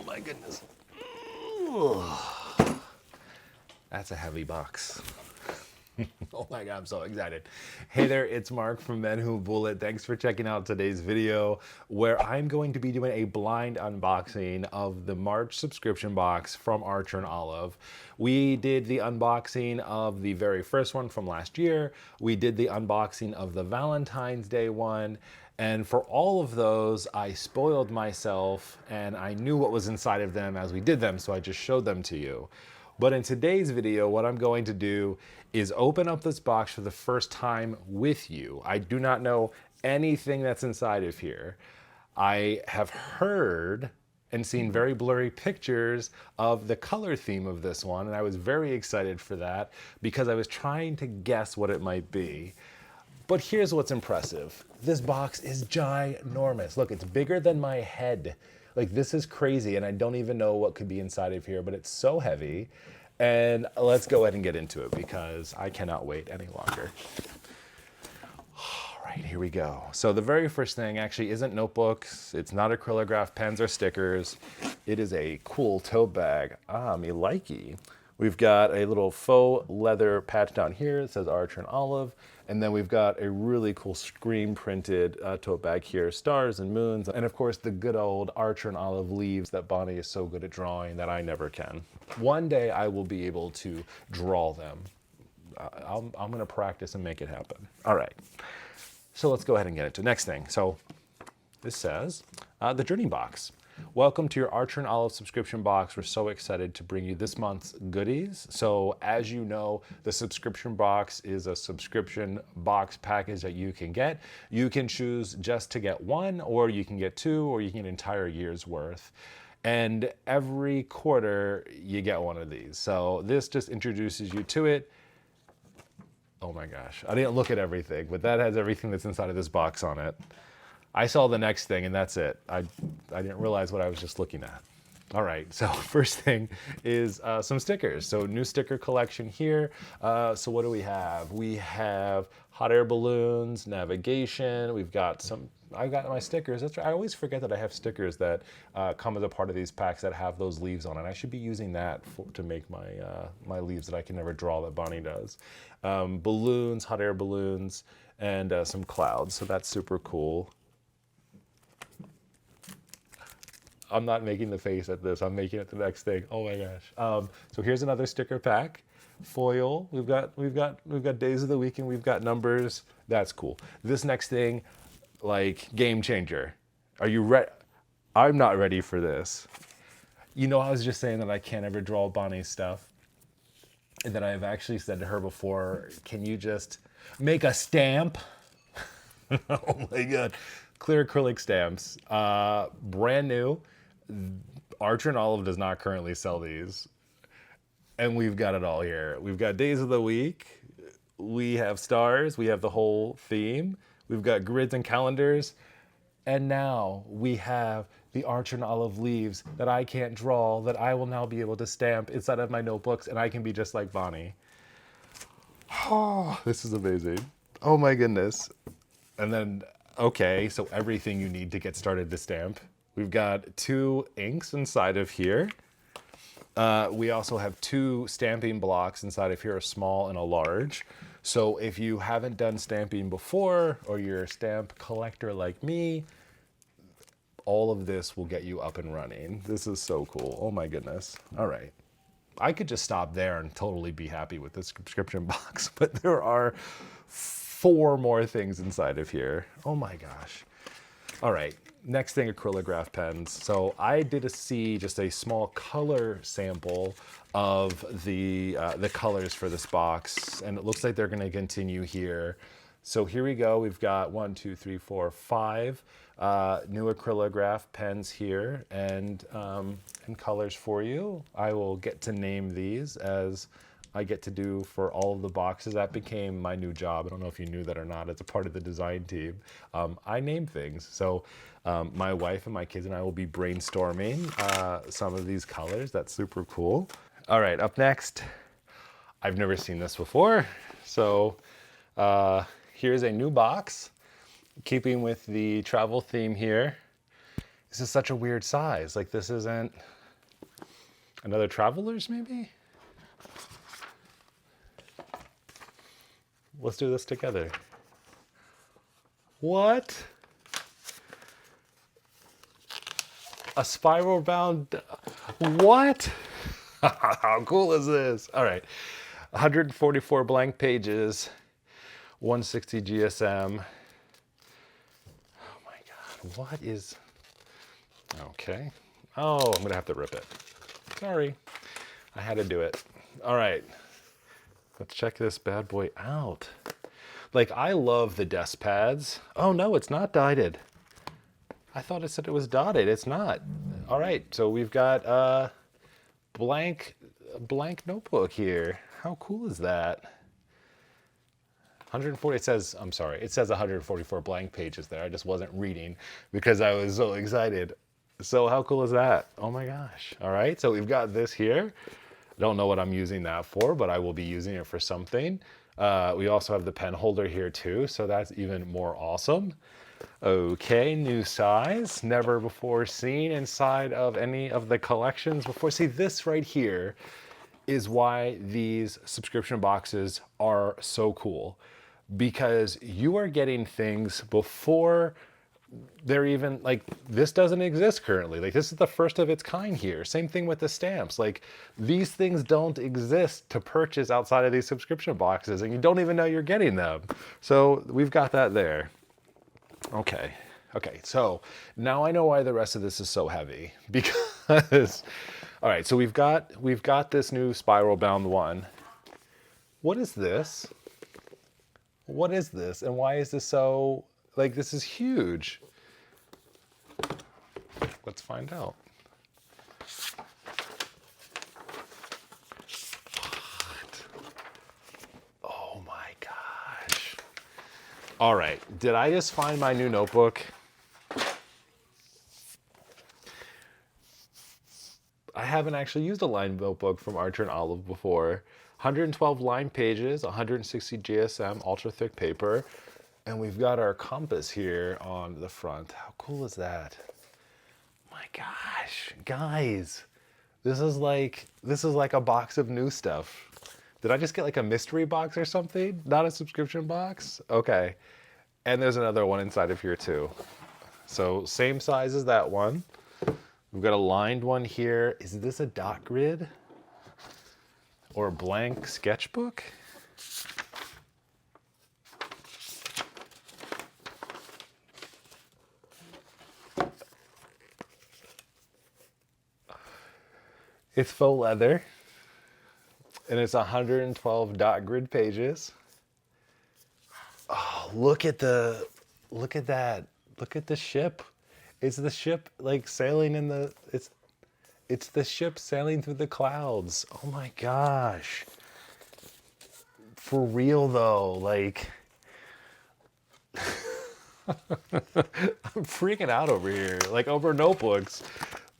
my goodness. That's a heavy box. Oh my God, I'm so excited. Hey there, it's Mark from Men Who Bullet. Thanks for checking out today's video where I'm going to be doing a blind unboxing of the March subscription box from Archer and Olive. We did the unboxing of the very first one from last year. We did the unboxing of the Valentine's Day one. And for all of those, I spoiled myself and I knew what was inside of them as we did them, so I just showed them to you. But in today's video, what I'm going to do is open up this box for the first time with you. I do not know anything that's inside of here. I have heard and seen very blurry pictures of the color theme of this one, and I was very excited for that because I was trying to guess what it might be. But here's what's impressive. This box is ginormous. Look, it's bigger than my head. Like, this is crazy, and I don't even know what could be inside of here, but it's so heavy. And let's go ahead and get into it because I cannot wait any longer. All right, here we go. So the very first thing actually isn't notebooks. It's not acrylograph pens or stickers. It is a cool tote bag. Me likey. We've got a little faux leather patch down here that says Archer and Olive. And then we've got a really cool screen printed tote bag here, stars and moons. And of course, the good old Archer and Olive leaves that Bonnie is so good at drawing that I never can. One day I will be able to draw them. I'm gonna practice and make it happen. All right, so let's go ahead and get into the next thing. So this says, the Journey Box. Welcome to your Archer and Olive subscription box. We're so excited to bring you this month's goodies. So as you know, the subscription box is a subscription box package that you can get. You can choose just to get one, or you can get two, or you can get an entire year's worth. And every quarter you get one of these. So this just introduces you to it. Oh my gosh, I didn't look at everything, but that has everything that's inside of this box on it. I saw the next thing and that's it. I didn't realize what I was just looking at. All right, so first thing is some stickers. So new sticker collection here. So what do we have? We have hot air balloons, navigation. We've got some, I've got my stickers. That's right. I always forget that I have stickers that come as a part of these packs that have those leaves on it. I should be using that to make my, my leaves that I can never draw that Bonnie does. Balloons, hot air balloons, and some clouds. So that's super cool. I'm not making the face at this. I'm making it the next thing. Oh my gosh. So here's another sticker pack. Foil. We've got days of the week and we've got numbers. That's cool. This next thing, like, game changer. Are you ready? I'm not ready for this. You know, I was just saying that I can't ever draw Bonnie's stuff. And that I've actually said to her before, can you just make a stamp? Oh my God. Clear acrylic stamps. Brand new. Archer and Olive does not currently sell these. And we've got it all here. We've got days of the week. We have stars. We have the whole theme. We've got grids and calendars. And now we have the Archer and Olive leaves that I can't draw, that I will now be able to stamp inside of my notebooks, and I can be just like Bonnie. Oh, this is amazing. Oh my goodness. And then, okay, so everything you need to get started to stamp. We've got 2 inks inside of here. We also have 2 stamping blocks inside of here, a small and a large. So if you haven't done stamping before, or you're a stamp collector like me, all of this will get you up and running. This is so cool. Oh my goodness. All right. I could just stop there and totally be happy with this subscription box, but there are 4 more things inside of here. Oh my gosh. All right, next thing, acrylograph pens. So I did see just a small color sample of the colors for this box, and it looks like they're gonna continue here. So here we go. We've got 1, 2, 3, 4, 5 new acrylograph pens here, and colors for you. I will get to name these as I get to do for all of the boxes. That became my new job. I don't know if you knew that or not. It's a part of the design team. I name things. So my wife and my kids and I will be brainstorming some of these colors. That's super cool. All right, up next, I've never seen this before. So here's a new box, keeping with the travel theme here. This is such a weird size. Like, this isn't, Another Travelers, maybe? Let's do this together. What? A spiral bound? What? How cool is this? All right. 144 blank pages, 160 GSM. Oh my God, what is... Okay. Oh, I'm gonna have to rip it. Sorry, I had to do it. All right, let's check this bad boy out. Like, I love the desk pads. Oh no, it's not dotted. I thought it said it was dotted. It's not. All right, so we've got a blank notebook here. How cool is that? 140, it says, I'm sorry, it says 144 blank pages there. I just wasn't reading because I was so excited. So how cool is that? Oh my gosh. All right, so we've got this here. I don't know what I'm using that for, but I will be using it for something. We also have the pen holder here too, so that's even more awesome. Okay, new size, never before seen inside of any of the collections before. See, this right here is why these subscription boxes are so cool, because you are getting things before they're even, like, this doesn't exist currently. Like, this is the first of its kind here. Same thing with the stamps. Like, these things don't exist to purchase outside of these subscription boxes, and you don't even know you're getting them. So we've got that there. Okay. Okay, so now I know why the rest of this is so heavy, because all right, so we've got this new spiral bound one. What is this? What is this? And why is this so, like, this is huge? Let's find out. What? Oh my gosh. All right, did I just find my new notebook? I haven't actually used a lined notebook from Archer and Olive before. 112 line pages, 160 GSM, ultra thick paper, and we've got our compass here on the front. How cool is that? My gosh, guys, this is like a box of new stuff. Did I just get like a mystery box or something? Not a subscription box? Okay. And there's another one inside of here too. So same size as that one. We've got a lined one here. Is this a dot grid or a blank sketchbook? It's faux leather, and it's 112 dot grid pages. Oh, look at that. Look at the ship. It's the ship, like, sailing in the, it's the ship sailing through the clouds. Oh my gosh. For real though, like, I'm freaking out over here, like, over notebooks,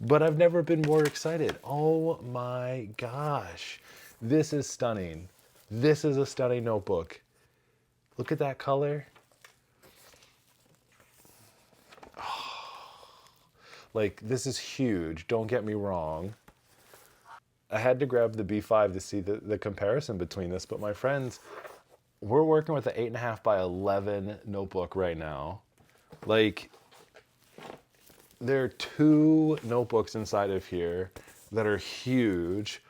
but I've never been more excited. Oh my gosh. This is stunning. This is a stunning notebook. Look at that color. Like, this is huge, don't get me wrong. I had to grab the B5 to see the comparison between this, but my friends, we're working with an 8.5 by 11 notebook right now. Like, there are two notebooks inside of here that are huge,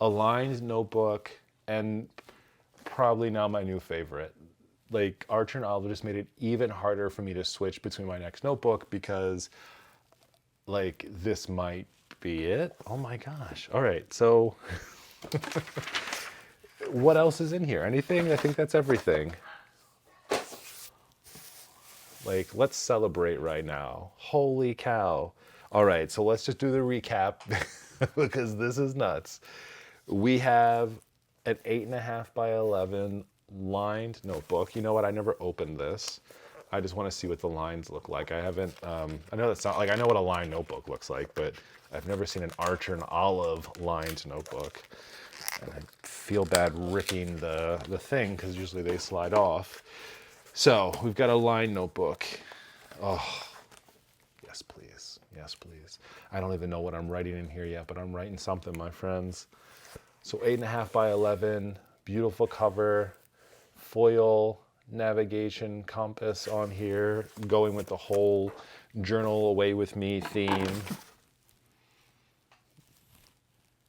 a lined notebook, and probably now my new favorite. Like, Archer and Olive just made it even harder for me to switch between my next notebook because, like, this might be it. Oh my gosh. All right, so what else is in here? Anything? I think that's everything. Like, let's celebrate right now. Holy cow. All right, so let's just do the recap because this is nuts. We have an 8.5 by 11 lined notebook. You know what? I never opened this. I just want to see what the lines look like. I haven't, I know that's not, like, I know what a lined notebook looks like, but I've never seen an Archer and Olive lined notebook. And I feel bad ripping the thing because usually they slide off. So we've got a lined notebook. Oh, yes, please. Yes, please. I don't even know what I'm writing in here yet, but I'm writing something, my friends. So 8.5 by 11, beautiful cover, foil navigation compass on here, going with the whole journal away with me theme.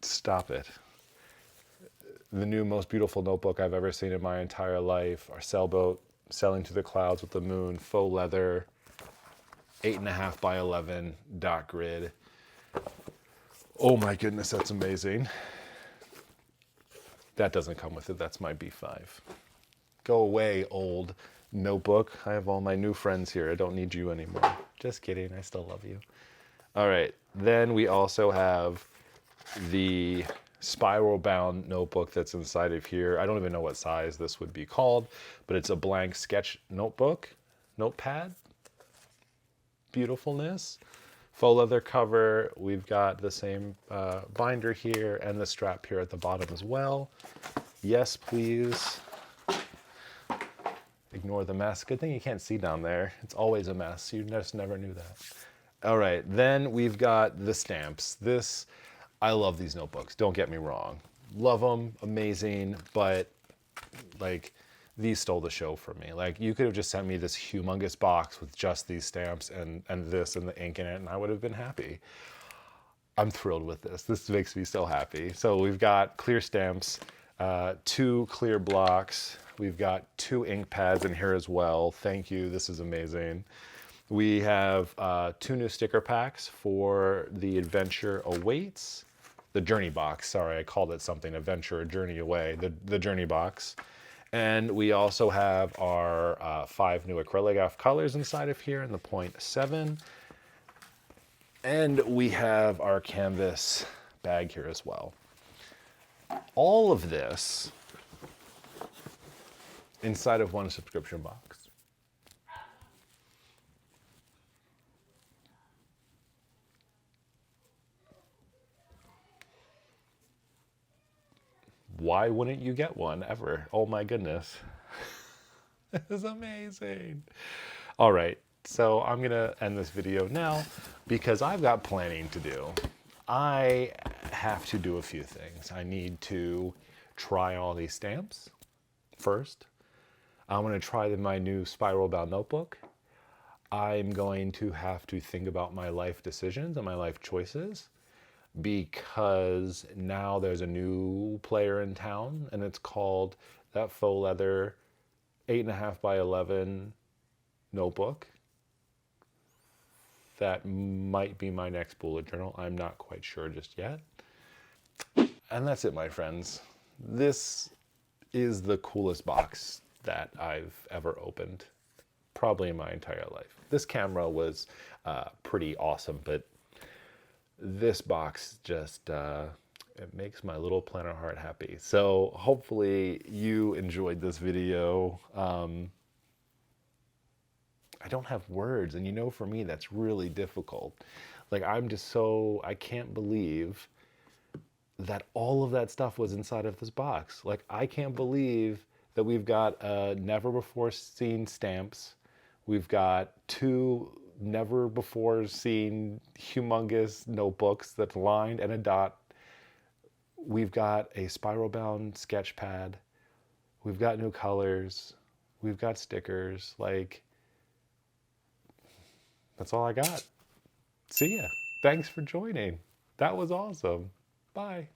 Stop it. The new most beautiful notebook I've ever seen in my entire life. Our sailboat sailing to the clouds with the moon, faux leather, 8.5 by 11 dot grid. Oh my goodness, that's amazing. That doesn't come with it. That's my B5. Go away, old notebook. I have all my new friends here. I don't need you anymore. Just kidding. I still love you. All right. Then we also have the spiral bound notebook that's inside of here. I don't even know what size this would be called, but it's a blank sketch notebook, notepad. Beautifulness. Faux leather cover. We've got the same binder here and the strap here at the bottom as well. Yes, please. Ignore the mess. Good thing you can't see down there. It's always a mess. You just never knew that. All right, then we've got the stamps. I love these notebooks. Don't get me wrong. Love them, amazing, but like these stole the show for me. Like you could have just sent me this humongous box with just these stamps and this and the ink in it, and I would have been happy. I'm thrilled with this. This makes me so happy. So we've got clear stamps, 2 clear blocks. We've got 2 ink pads in here as well. Thank you. This is amazing. We have 2 new sticker packs for the Adventure Awaits. The Journey box. Sorry, I called it something. Adventure, Journey Away. The Journey box. And we also have our 5 new acrylograph colors inside of here in the 0.7. And we have our canvas bag here as well. All of this inside of one subscription box. Why wouldn't you get one ever? Oh my goodness. This is amazing. All right, so I'm gonna end this video now because I've got planning to do. I have to do a few things. I need to try all these stamps first. I'm gonna try my new spiral bound notebook. I'm going to have to think about my life decisions and my life choices, because now there's a new player in town and it's called that faux leather 8.5 by 11 notebook. That might be my next bullet journal. I'm not quite sure just yet. And that's it, my friends. This is the coolest box that I've ever opened, probably in my entire life. This camera was pretty awesome, but this box just, it makes my little planner heart happy. So hopefully you enjoyed this video. I don't have words, and you know, for me, that's really difficult. Like, I'm just so, I can't believe that all of that stuff was inside of this box. Like, I can't believe that we've got never before seen stamps. We've got 2 never before seen humongous notebooks that's lined and a dot. We've got a spiral bound sketch pad. We've got new colors. We've got stickers. Like, that's all I got. See ya. Thanks for joining. That was awesome. Bye.